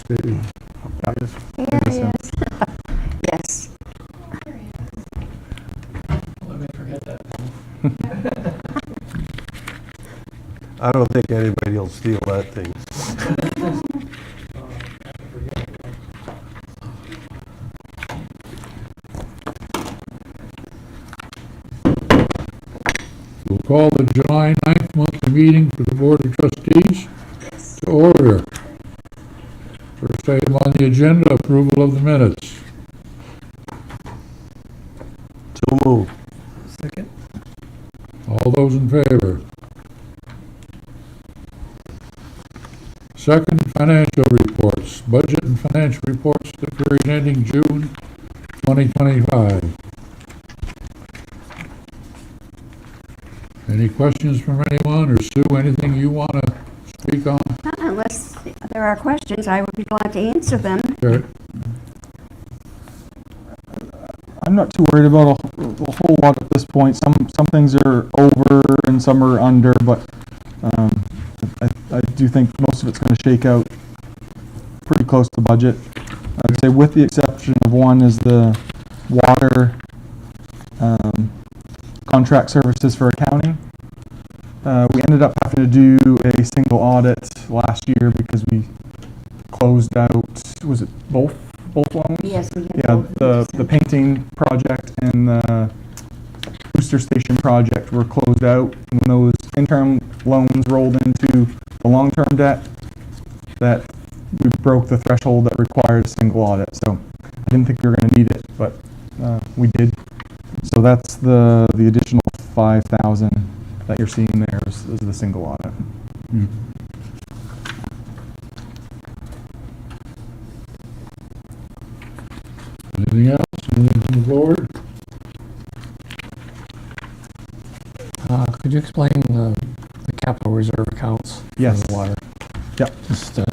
Maybe. Here he is. Yes. Let me forget that. I don't think anybody will steal that thing. We'll call the July 9th monthly meeting for the Board of Trustees to order. First item on the agenda, approval of the minutes. So move. Second? All those in favor? Second, financial reports. Budget and financial reports for the period ending June 2025. Any questions from anyone, or Sue, anything you want to speak on? Unless there are questions, I would be glad to answer them. Sure. I'm not too worried about a whole lot at this point. Some things are over and some are under, but I do think most of it's going to shake out pretty close to budget. I'd say with the exception of one is the water contract services for accounting. We ended up having to do a single audit last year because we closed out, was it both loans? Yes, we have. Yeah, both. the painting project and the booster station project were closed out. And when those interim loans rolled into the long-term debt, that we broke the threshold that required a single audit. So I didn't think we were going to need it, but we did. So that's the additional 5,000 that you're seeing there is the single audit. Anything else? Anything from the board? Could you explain the capital reserve accounts? Yes. For the water? Yep. Just to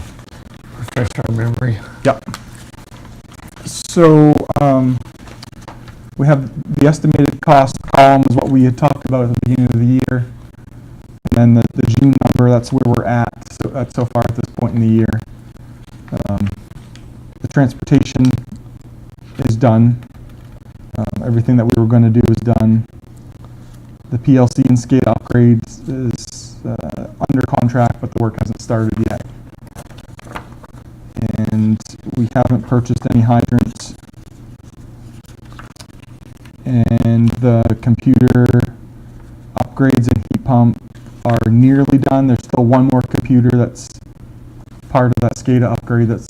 refresh our memory. Yep. So we have the estimated cost column is what we had talked about at the beginning of the year. And then the June number, that's where we're at so far at this point in the year. The transportation is done. Everything that we were going to do is done. The PLC and SCADA upgrades is under contract, but the work hasn't started yet. And we haven't purchased any hydrants. And the computer upgrades and heat pump are nearly done. There's still one more computer that's part of that SCADA upgrade that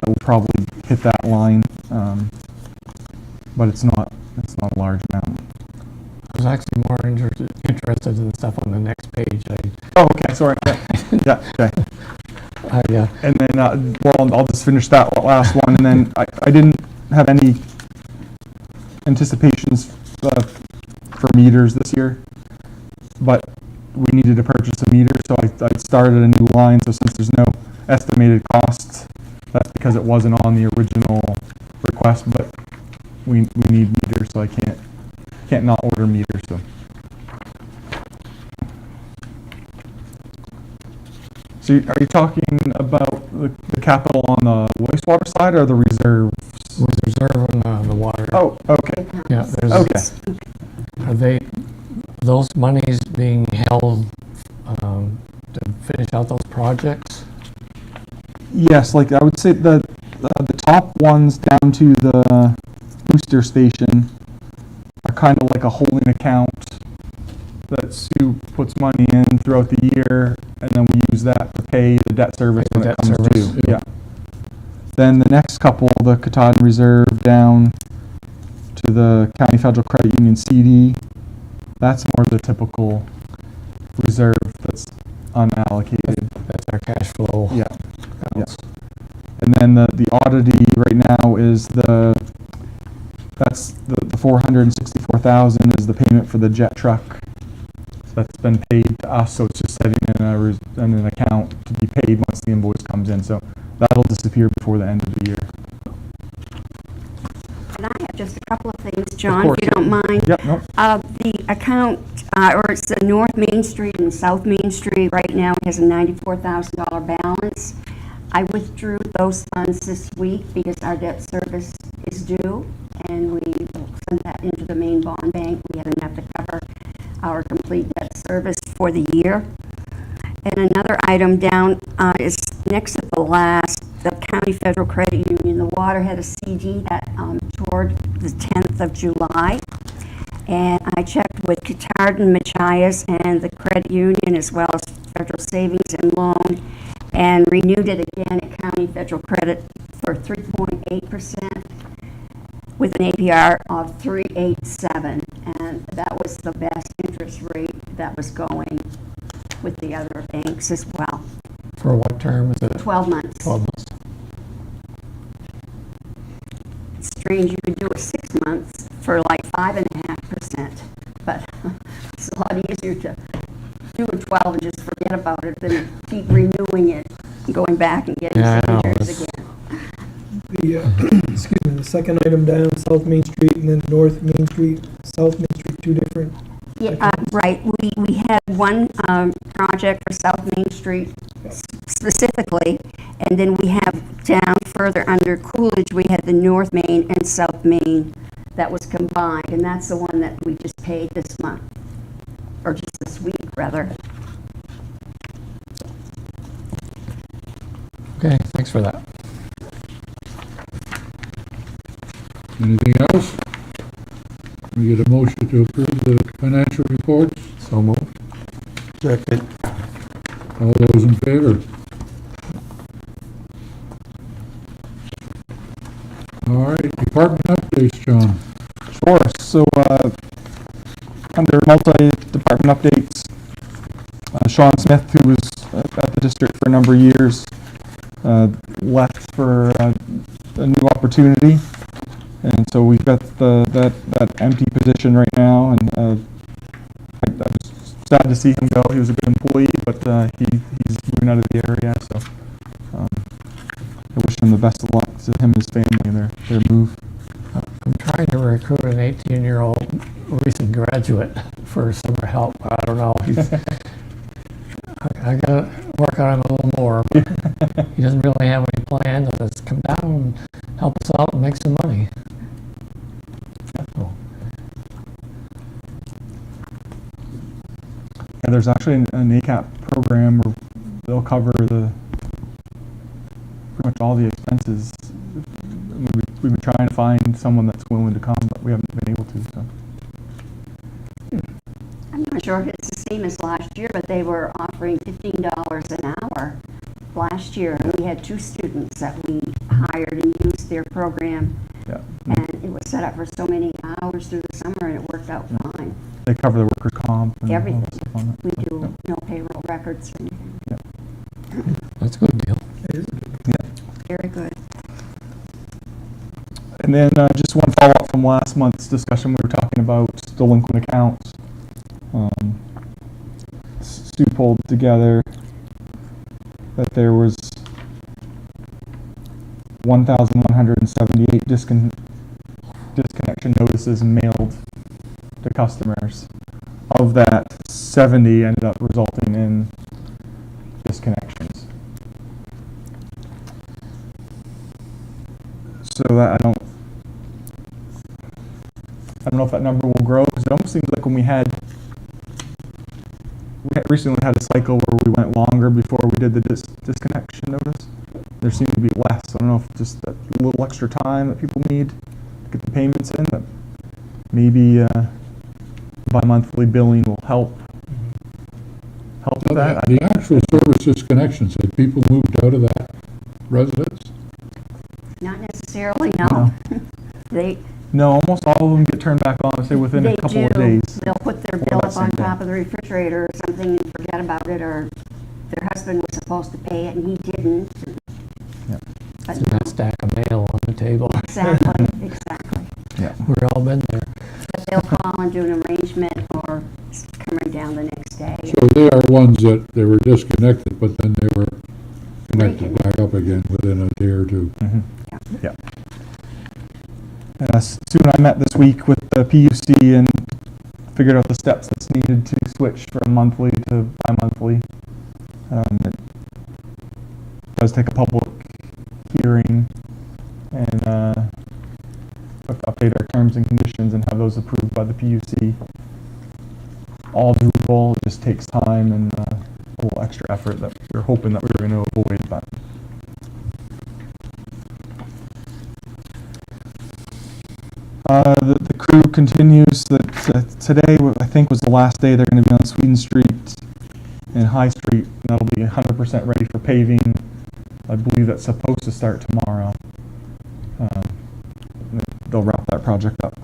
will probably hit that line, but it's not a large amount. I was actually more interested in the stuff on the next page. Oh, okay, sorry. Yeah, okay. Yeah. And then, well, I'll just finish that last one, and then I didn't have any anticipations for meters this year, but we needed to purchase a meter, so I started a new line. So since there's no estimated costs, that's because it wasn't on the original request, but we need meters, so I can't not order meters. So are you talking about the capital on the wastewater side or the reserves? With reserve on the water. Oh, okay. Yeah, there's. Okay. Are those monies being held to finish out those projects? Yes, like I would say the top ones down to the booster station are kind of like a holding account that Sue puts money in throughout the year, and then we use that to pay the debt service when it comes due. Yeah. Then the next couple, the Katahdin Reserve down to the County Federal Credit Union CD, that's more the typical reserve that's unallocated. That's our cash flow. Yeah. Yes. And then the oddity right now is that's the 464,000 is the payment for the jet truck. So that's been paid to us, so it's just sitting in an account to be paid once the invoice comes in. So that'll disappear before the end of the year. And I have just a couple of things, John, course, if you don't mind. Yep, no. The account, or it's the North Main Street and South Main Street right now, it has a $94,000 balance. I withdrew those funds this week because our debt service is due, and we sent that into the main bond bank. We had enough to cover our complete debt service for the year. And another item down is next to the last, the County Federal Credit Union. The water had a CD that toured the 10th of July. And I checked with Kittard and Machias and the credit union as well as Federal Savings and Loan, and renewed it again at County Federal Credit for 3.8% with an APR of 3.87, and that was the best interest rate that was going with the other banks as well. For what term is it? 12 months. 12 months. It's strange you could do a 6 months for like 5.5%, but it's a lot easier to do a 12 and just forget about it than keep renewing it and going back and getting Yeah, I know, signatures it's- again. The, excuse me, the second item down, South Main Street and then North Main Street, South Main Street, two different. Yeah, right. We had one project for South Main Street specifically, and then we have down further under Coolidge, we had the North Main and South Main that was combined, and that's the one that we just paid this month, or just this week, rather. Okay, thanks for that. Anything else? We get a motion to approve the financial reports. So moved. Second. All those in favor? All right, department updates, John. Sure. So, under multi-department updates, Sean Smith, who was at the district for a number of years, left for a new opportunity. And so we've got that empty position right now, and I was sad to see him go. He was a good employee, but he's moving out of the area, so I wish him the best of luck to him and his family in their move. I'm trying to recruit an 18-year-old recent graduate for summer help. I don't know. I gotta work on him a little more. But he doesn't really have any plans. Let's come down and help us out and make some money. So, Yeah, there's actually an ACAP program where they'll cover pretty much all the expenses. We've been trying to find someone that's willing to come, but we haven't been able to. So. I'm not sure if it's the same as last year, but they were offering $15 an hour last year, and we had 2 students that we hired and used their program, Yeah, and it was set up for so many hours through the summer, and it worked out fine. they cover the workers' comp and all Everything. that stuff on it. We So, do no payroll records or anything. that's a good deal. Very good. And then just one follow-up from last month's discussion, we were talking about delinquent accounts. Stu pulled together that there was 1,178 disconnection notices mailed to customers. Of that, 70 ended up resulting in disconnections. So that I don't know if that number will grow, because it almost seems like when we recently had a cycle where we went longer before we did the disconnection notice. There seemed to be less. I don't know if just that little extra time that people need to get the payments in, that maybe bi-monthly billing will help with that. The actual service disconnections, had people moved out of that residence? Not necessarily, no. No, almost all of them get turned back on, say within a couple of days. They'll put their Or bill that up on same day. top of the refrigerator or something and forget about it, or their husband was supposed to pay it and he didn't. Yeah. But It's a big stack of mail on the table. exactly. Yeah. We've all been there. But they'll call and do an arrangement or coming down the next day. So they are ones that they were disconnected, but then they were connected back up again within a day or two. Mhm. Yeah. Sue and I met this week with the PUC and figured out the steps that's needed to switch from monthly to bi-monthly. It does take a public hearing and have to update our terms and conditions and have those approved by the PUC. All doable, it just takes time and a little extra effort that we were hoping that we were going to avoid, but the crew continues. Today, I think, was the last day they're going to be on Sweden Street and High Street, and that'll be 100% ready for paving. I believe that's supposed to start tomorrow. They'll wrap that project up.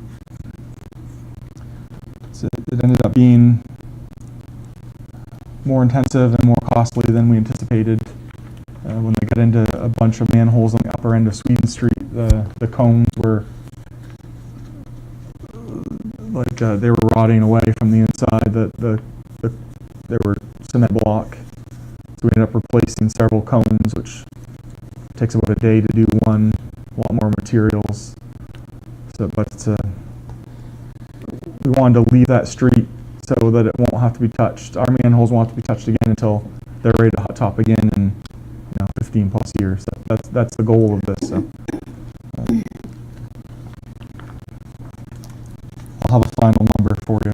So it ended up being more intensive and more costly than we anticipated. When they got into a bunch of manholes on the upper end of Sweden Street, the cones were they were rotting away from the inside. They were cement block, so we ended up replacing several cones, which takes about a day to do one. A lot more materials. So, but we wanted to leave that street so that it won't have to be touched. Our manholes won't have to be touched again until they're ready to hot top again in 15 plus years. That's the goal of this. So. I'll have a final number for you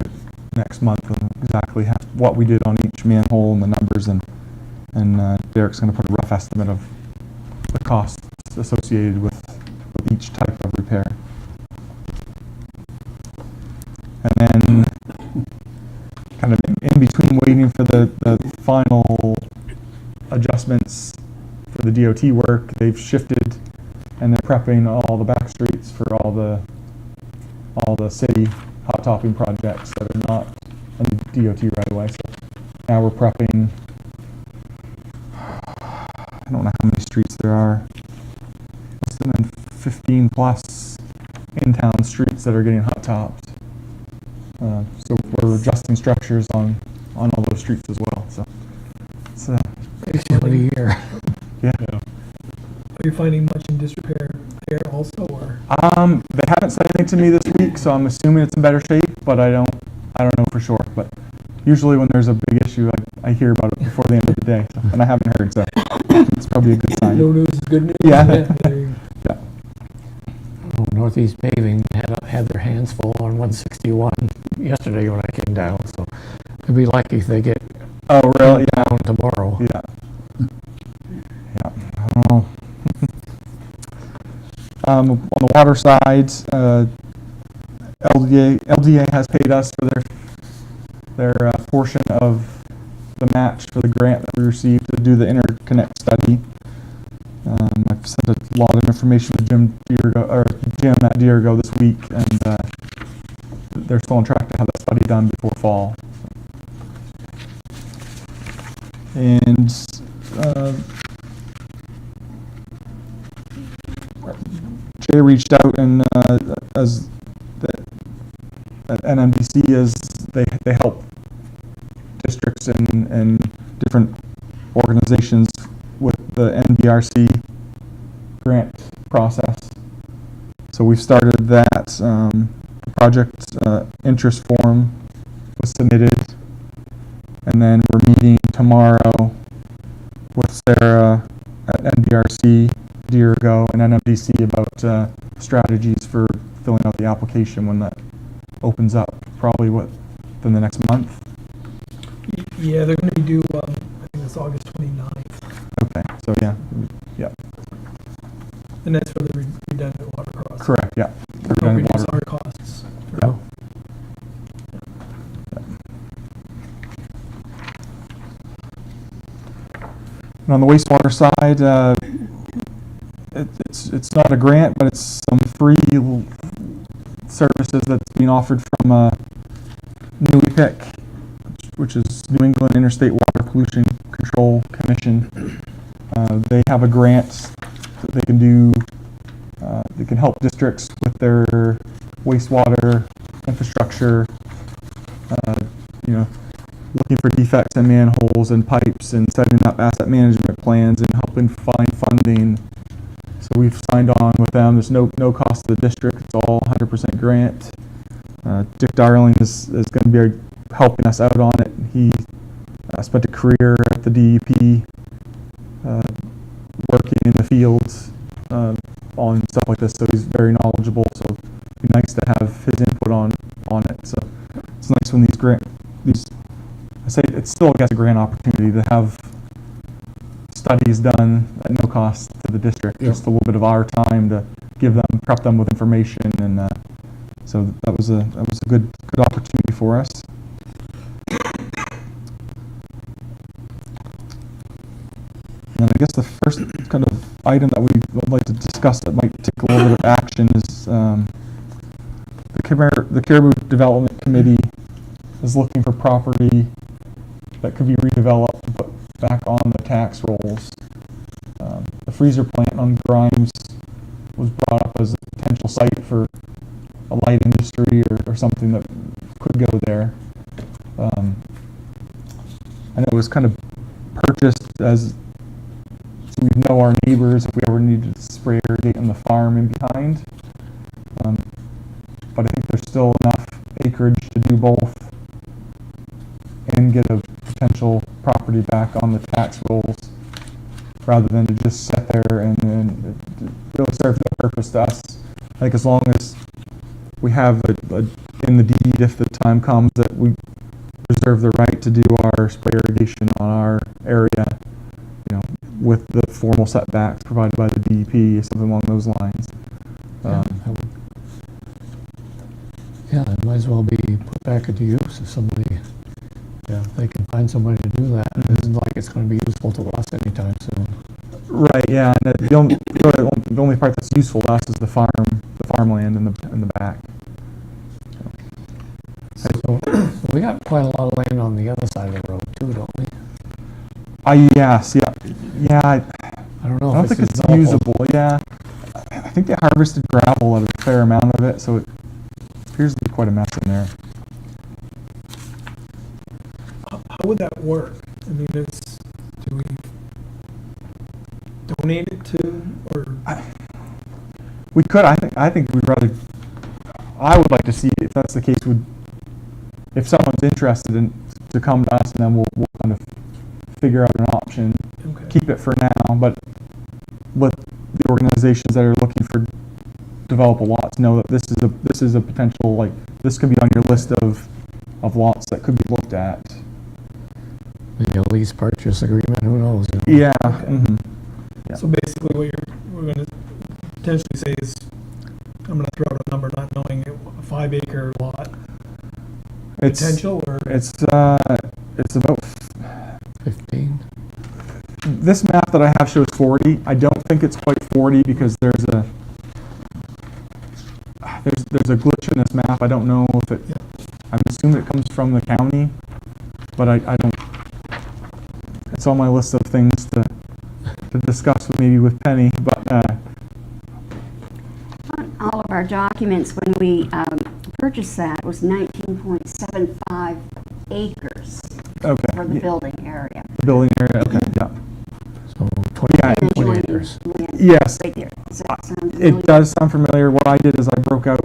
next month of exactly what we did on each manhole and the numbers, and Derek's going to put a rough estimate of the costs associated with each type of repair. And then, kind of in between waiting for the final adjustments for the DOT work, they've shifted and they're prepping all the back streets for all the city hot topping projects that are not on the DOT right away. So now we're prepping, I don't know how many streets there are, must have been 15 plus in-town streets that are getting hot topped. So we're adjusting structures on all those streets as well. So it's End of the year. yeah. Are you finding much in disrepair there also, or? They haven't said anything to me this week, so I'm assuming it's in better shape, but I don't know for sure. But usually when there's a big issue, I hear about it before the end of the day, so, and I haven't heard, so it's probably a good sign. No news is good news. Yeah. There you go. Oh, Northeast Paving had their hands full on 161 yesterday when I came down, so I'd be lucky if they get Oh, really? Yeah. down tomorrow. Yeah. Yeah. I don't know. On the water side, LDA has paid us for their portion of the match for the grant that we received to do the interconnect study. I've sent a lot of information to Jim at Deergo this week, and they're still on track to have that study done before fall. And Jay reached out and as at NMDC as they help districts and different organizations with the NBRC grant process. So we've started that. Project interest form was submitted, and then we're meeting tomorrow with Sarah at NBRC, Deergo, and NMDC about strategies for filling out the application when that opens up, probably within the next month. Yeah, they're going to be due, I think it's August 29th, Okay, so yeah, and that's for the redundant water crossing. correct, yeah. To help reduce our costs. Yeah. And on the wastewater side, it's not a grant, but it's some free services that's being offered from New EPIC, which is New England Interstate Water Pollution Control Commission. They have a grant that they can do. They can help districts with their wastewater infrastructure. Looking for defects in manholes and pipes and setting up asset management plans and helping find funding. So we've signed on with them. There's no cost to the district. It's all 100% grant. Dick Darling is going to be helping us out on it. He spent a career at the DEP working in the fields on stuff like this, so he's very knowledgeable. So it'd be nice to have his input on it. So it's nice when I say it's still, I guess, a grant opportunity to have studies done at no cost to the district. Yeah. Just a little bit of our time to prep them with information, and so that was a good opportunity for us. And I guess the first kind of item that we would like to discuss that might take a little bit of action is the Caribou Development Committee is looking for property that could be redeveloped and put back on the tax rolls. The freezer plant on Grimes was brought up as a potential site for a light industry or something that could go there. And it was kind of purchased as so we know our neighbors if we ever needed to spray irrigate on the farm in behind. But I think there's still enough acreage to do both and get a potential property back on the tax rolls rather than to just sit there and it really serves no purpose to us. I think as long as we have in the deed, if the time comes that we reserve the right to do our spray irrigation on our area, with the formal setbacks provided by the DEP, something along those lines. Yeah, it might as well be put back into use if somebody, if they can find somebody to do that. It isn't like it's going to be useful to us anytime soon. Right. Yeah. And the only part that's useful to us is the farmland in the back. So we got quite a lot of land on the other side of the road too, don't we? Yes. Yeah. I I don't know. don't if think it's developable. usable. Yeah. I think they harvested gravel at a fair amount of it, so it appears to be quite a mess in there. How would that work? I mean, do we donate it to, or? We could. I think we'd rather. I would like to see if that's the case. If someone's interested in to come to us, and then we'll kind of figure out an option. Okay. Keep it for now, but let the organizations that are looking for developable lots know that this is a potential, like, this could be on your list of lots that could be looked at. Maybe a lease purchase agreement, who knows? Yeah. Okay. Mm-hmm. Yeah. So basically what we're going to potentially say is, I'm going to throw out a number not knowing it, a 5 acre lot potential, or? It's about 15? this map that I have shows 40. I don't think it's quite 40 because there's a glitch in this map. I don't know if it. Yeah. I'm assuming it comes from the county, but I don't. It's on my list of things to discuss with Penny. But On all of our documents, when we purchased that, was 19.75 acres okay, for the building area. the building area. Okay, yeah. So 20, Yeah, And then 20 joining acres. land Yes. right there. Does that sound It familiar? does sound familiar. What I did is I broke out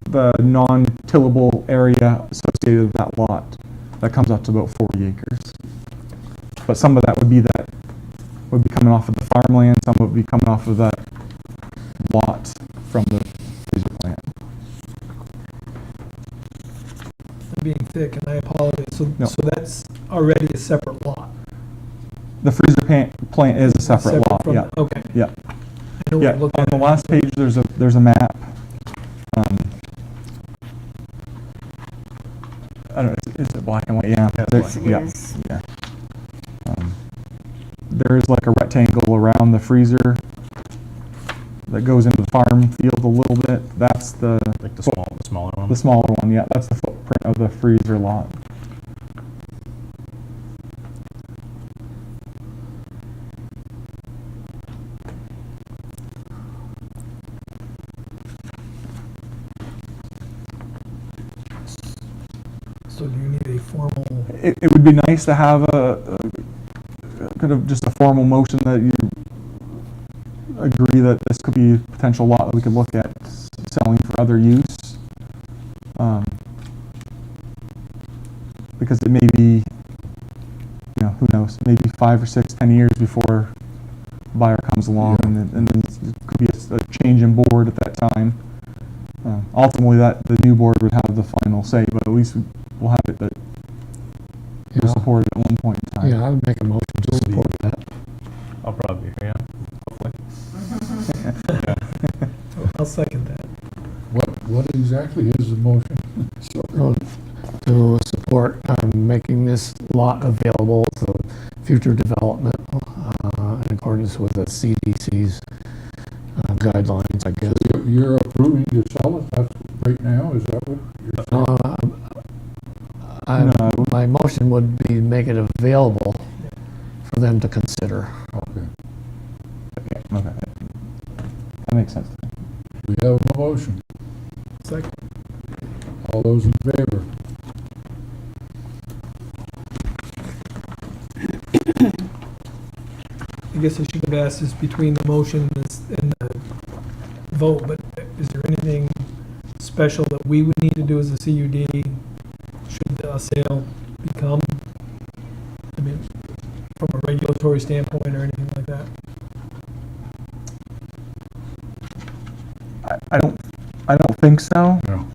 the non-tillable area associated with that lot. That comes out to about 40 acres. But some of that would be coming off of the farmland. Some would be coming off of that lot from the freezer plant. I'm being thick, and I apologize. So, No. so that's already a separate lot. The freezer plant is a separate lot. from- Yeah. Okay. Yeah. I know Yeah. we're looking On at the it. last page, there's a map. I don't know. Is it black and white? Yeah. Yes, it Yeah. is. Yeah. There is like a rectangle around the freezer that goes into the farm field a little bit. That's the Like the smaller one? the smaller one. Yeah, that's the footprint of the freezer lot. So do you need a formal, It would be nice to have a kind of just a formal motion that you agree that this could be a potential lot that we could look at selling for other use. Because it may be, who knows, maybe 5 or 6, 10 years before buyer comes along, Yeah. and then it could be a change in board at that time. Ultimately, the new board would have the final say, but at least we'll have it that we're Yeah, supported at one point in time. yeah, I would make a motion to support that. I'll probably, yeah, hopefully. I'll second that. What exactly is the motion? To support making this lot available to future development in accordance with the CDC's guidelines, I guess. You're approving to sell it, that's right now, is that what you're saying? No. My motion would be make it available for them to consider. Okay, Okay. That makes sense. we have a motion. Second. All those in favor? I guess I should have asked this between the motion and the vote, but is there anything special that we would need to do as a CUD should a sale become? I mean, from a regulatory standpoint or anything like that? I don't think so. No.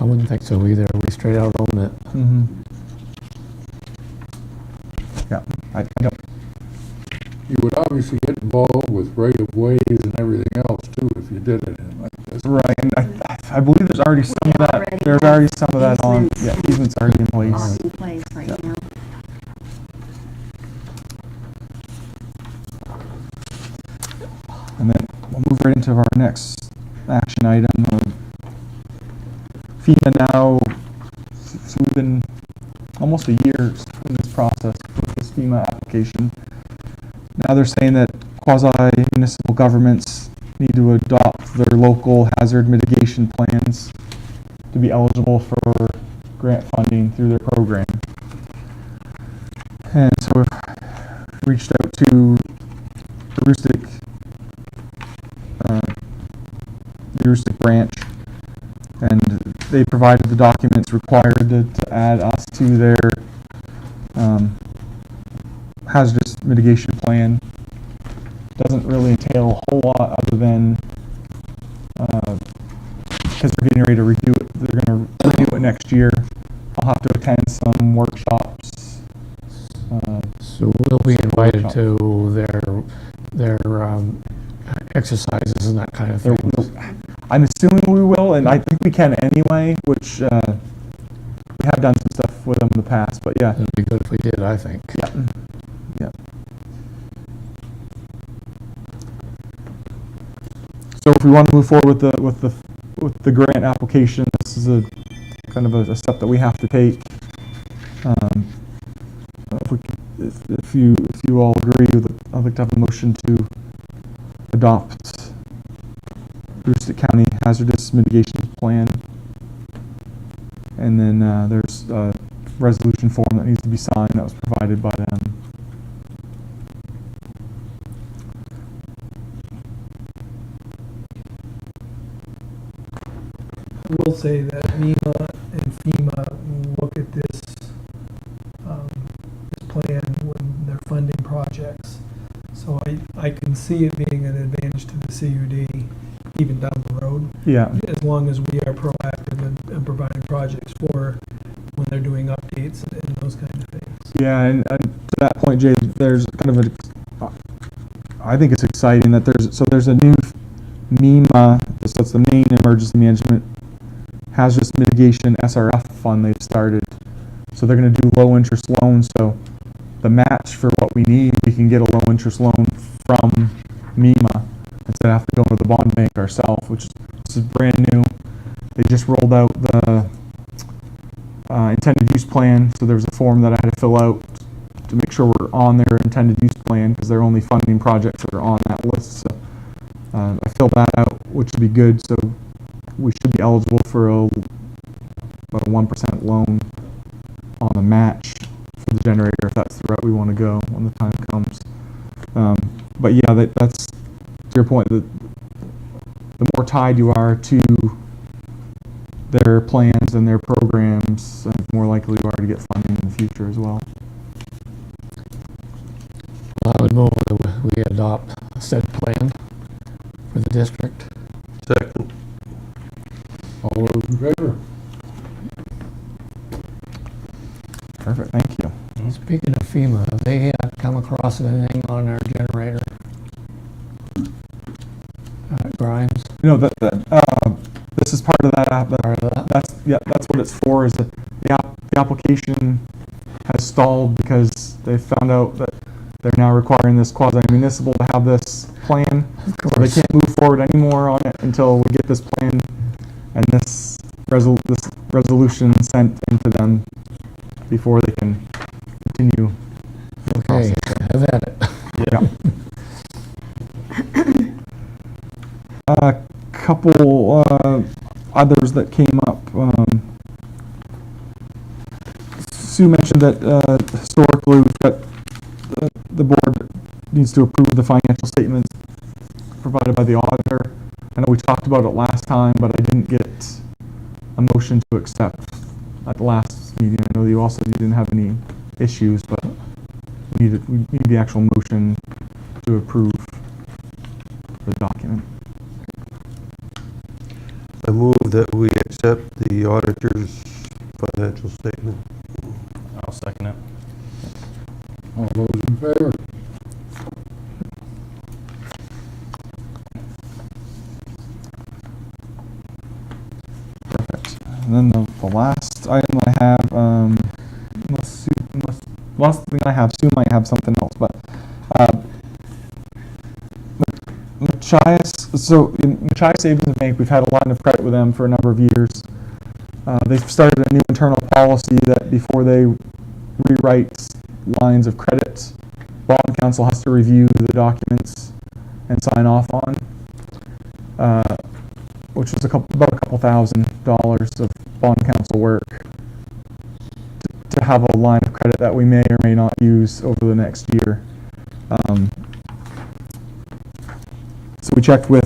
I wouldn't think so either. We straight out own it. Yeah, I don't. You would obviously get involved with right-of-ways and everything else too if you did it in like this. Right, and I believe there's already some of that. already There's have already some of that on. easements. Yeah, easements already in place. All in place right now. And then we'll move right into our next action item. FEMA now, so we've been almost a year in this process with this FEMA application. Now they're saying that quasi-municipal governments need to adopt their local hazard mitigation plans to be eligible for grant funding through their program. And so we've reached out to the Rustic branch, and they provided the documents required to add us to their hazardous mitigation plan. Doesn't really entail a whole lot other than because they're getting ready to review it. They're going to review it next year. I'll have to attend some workshops. So we'll be invited to their exercises and that kind of thing. I'm assuming we will, and I think we can anyway, which we have done some stuff with them in the past, but yeah. It'd be good if we did, I think. Yeah. So if we want to move forward with the grant application, this is a kind of a step that we have to take. If you all agree, I'd like to have a motion to adopt Rustic County Hazardous Mitigation Plan. And then there's a resolution form that needs to be signed that was provided by them. I will say that MEMA and FEMA look at this plan when they're funding projects. So I can see it being an advantage to the CUD even down the road, Yeah. as long as we are proactive in providing projects for when they're doing updates and those kinds of things. Yeah, and to that point, Jay, there's kind of I think it's exciting that there's a new MEMA, so that's the Maine Emergency Management Hazardous Mitigation SRF fund they've started. So they're going to do low interest loans. So the match for what we need, we can get a low interest loan from MEMA instead of have to go to the bond bank ourselves, which is brand new. They just rolled out the intended use plan. So there's a form that I had to fill out to make sure we're on their intended use plan because they're only funding projects that are on that list. So I filled that out, which would be good. So we should be eligible for about a 1% loan on the match for the generator if that's the route we want to go when the time comes. But yeah, that's to your point. The more tied you are to their plans and their programs, the more likely you are to get funding in the future as well. I would move that we we adopt said plan for the district. Second. All those in favor? Perfect, thank you. Speaking of FEMA, have they come across anything on our generator? Grimes, You know, this is part of that app, part of that? that's what it's for, is that the application has stalled because they found out that they're now requiring this quasi-municipal to have this plan. Of So they course. can't move forward anymore on it until we get this plan and this resolution sent into them before they can continue. the Okay, process. have at it. Yeah. A couple others that came up. Sue mentioned that historically we've got the board needs to approve the financial statements provided by the auditor. I know we talked about it last time, but I didn't get a motion to accept at the last meeting. I know you also didn't have any issues, but we need the actual motion to approve the document. I move that we accept the auditor's financial statement. I'll second it. All those in favor? Perfect. And then the last item I have, last thing I have, Sue might have something else, but Machias, so in Machias Savings and Bank, we've had a line of credit with them for a number of years. They've started a new internal policy that before they rewrite lines of credit, bond counsel has to review the documents and sign off on, which is about a couple $1,000s of bond counsel work to have a line of credit that we may or may not use over the next year. So we checked with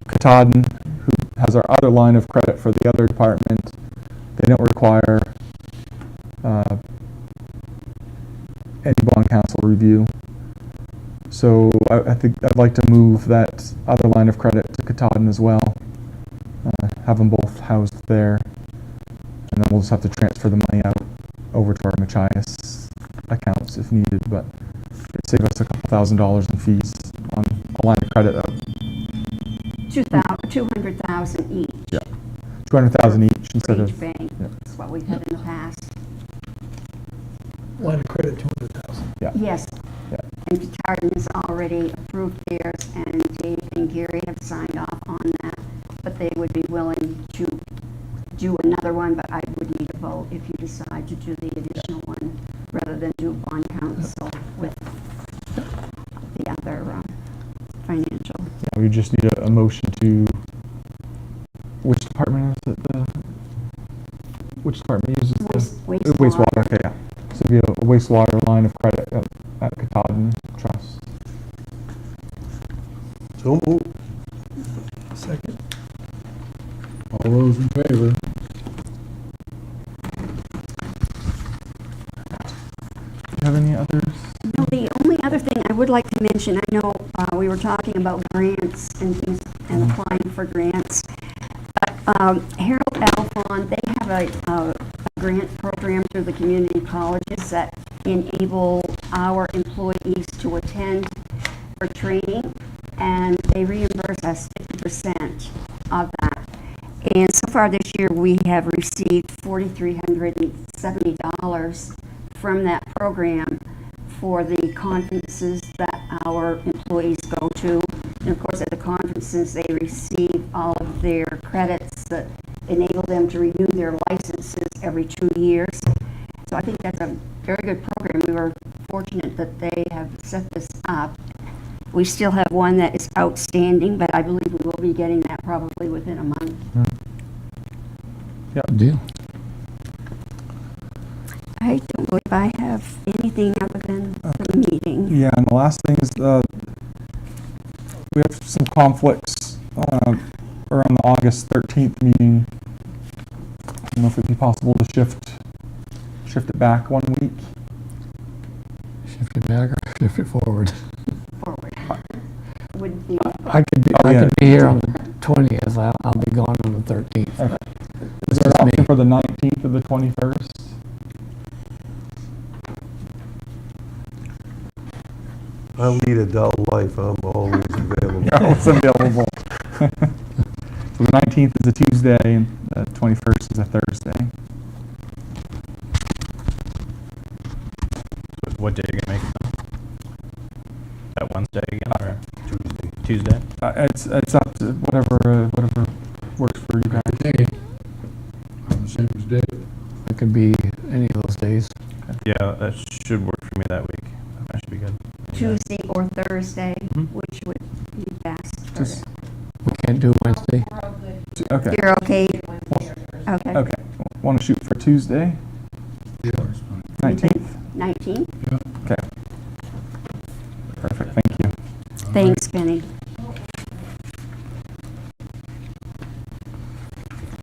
Katahdin, who has our other line of credit for the other department. They don't require any bond counsel review. So I think I'd like to move that other line of credit to Katahdin as well. Have them both housed there. And then we'll just have to transfer the money out over to our Machias accounts if needed, but it'd save us a couple $1,000s in fees on a line of credit of 200,000 each. Yeah. 200,000 each For instead each of, bank. yeah. That's what we've had in the past. Line of credit, 200,000. Yes. Yeah. And Katahdin has already approved theirs, and Dave and Gary have signed off on that, but they would be willing to do another one, but I would need a vote if you decide to do the additional one, rather than do bond counsel with the other financial. yeah, we just need a motion to, which department is it? Which department uses the? Wastewater, okay, yeah. So it'd be a wastewater line of credit at Katahdin Trust. So move. Second. All those in favor? Do you have any others? No, the only other thing I would like to mention, I know we were talking about grants and things and applying for grants, but Harold Alphon, they have a grant program through the community colleges that enable our employees to attend for training, and they reimburse us 50% of that. And so far this year, we have received $4,370 from that program for the conferences that our employees go to. And of course, at the conferences, they receive all of their credits that enable them to renew their licenses every 2 years. So I think that's a very good program. We were fortunate that they have set this up. We still have one that is outstanding, but I believe we will be getting that probably within a month. Good deal. I don't believe I have anything other than the meeting. Yeah, and the last thing is we have some conflicts around the August 13th meeting. I don't know if it'd be possible to shift it back 1 week. Shift it back. shift it forward. forward. Would be, I could be, Oh, I yeah. could be here on the 20th. I'll be gone on the 13th. Okay. It's Is there just an me. option for the 19th or the 21st? I lead a dull life, I'm always available. Yeah, it's available. So the 19th is a Tuesday and the 21st is a Thursday. What day are you gonna make it? That Wednesday again, or Tuesday? It's up to whatever works for you guys. Hey, on the same as Dave. I could be any of those days. Yeah, that should work for me that week. That should be good. Tuesday or Thursday, Mhm. which would be best for Just- We can't do Wednesday. Okay. You're okay? Okay. Okay. Want to shoot for Tuesday, Yeah. 19th? 19? Okay. Perfect. Thank you. Thanks, Benny.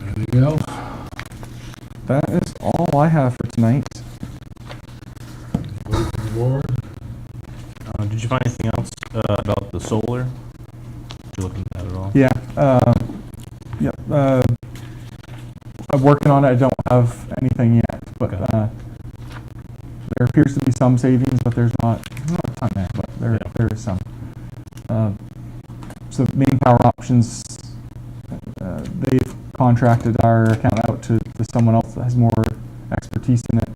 Anything else? That is all I have for tonight. Vote from the board? Did you find anything else about the solar? Did you look into that at all? Yeah. Yep. I'm working on it. I don't have anything yet, but Okay. there appears to be some savings, but there's not a ton there, but there is some. So Manpower Options, they've contracted our account out to someone else that has more expertise in it.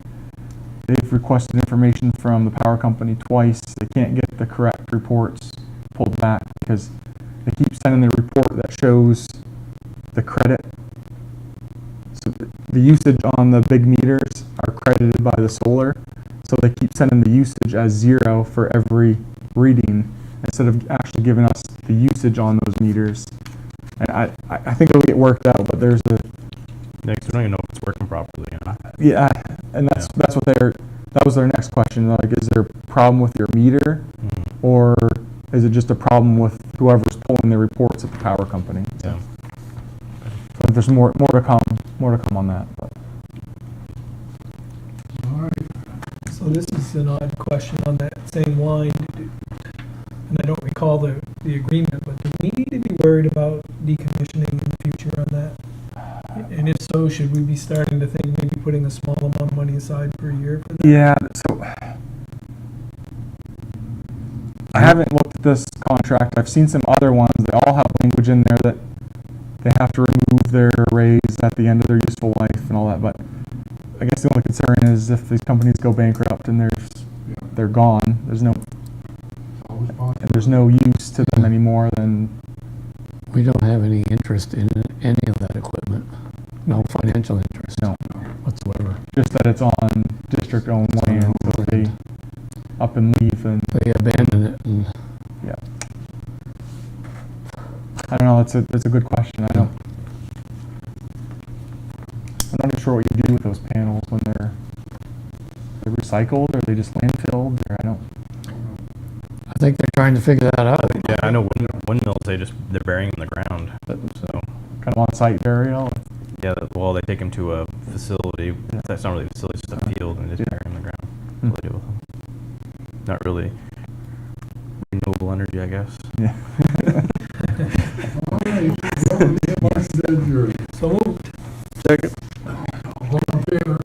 They've requested information from the power company twice. They can't get the correct reports pulled back because they keep sending the report that shows the credit. So the usage on the big meters are credited by the solar. So they keep sending the usage as 0 for every reading instead of actually giving us the usage on those meters. And I think it'll get worked out, but there's a, Yeah, 'cause we don't even know if it's working properly. You know? yeah, and that's what that was their next question. Like, is there a problem with your meter, or is it just a problem with whoever's pulling the reports at the power company? Yeah. So there's more to come on that. But. All right. So this is an odd question on that same line, and I don't recall the agreement, but do we need to be worried about decommissioning in the future on that? And if so, should we be starting to think maybe putting a small amount of money aside per year for that? Yeah, so I haven't looked at this contract. I've seen some other ones. They all have language in there that they have to remove their arrays at the end of their useful life and all that. But I guess the only concern is if these companies go bankrupt and they're gone, there's no Always possible. there's no use to them anymore. Then We don't have any interest in any of that equipment. No financial interest. No. Whatsoever. just that it's on district-owned land, so if they up and leave, and They abandon it and yeah. I don't know. That's a good question. I'm not even sure what you do with those panels when they're recycled, or they just landfilled, or I don't. I think they're trying to figure that out. Yeah, I know windmills. They're burying them in the ground. So Kind of on-site burial. yeah, well they take them to a facility. That's not really a facility, it's just a field, and they just bury them in the ground. Hmm. What do they do with them? Not really renewable energy, I guess. Yeah. All right. Well, we have our adjourned. So moved. Second. All in favor?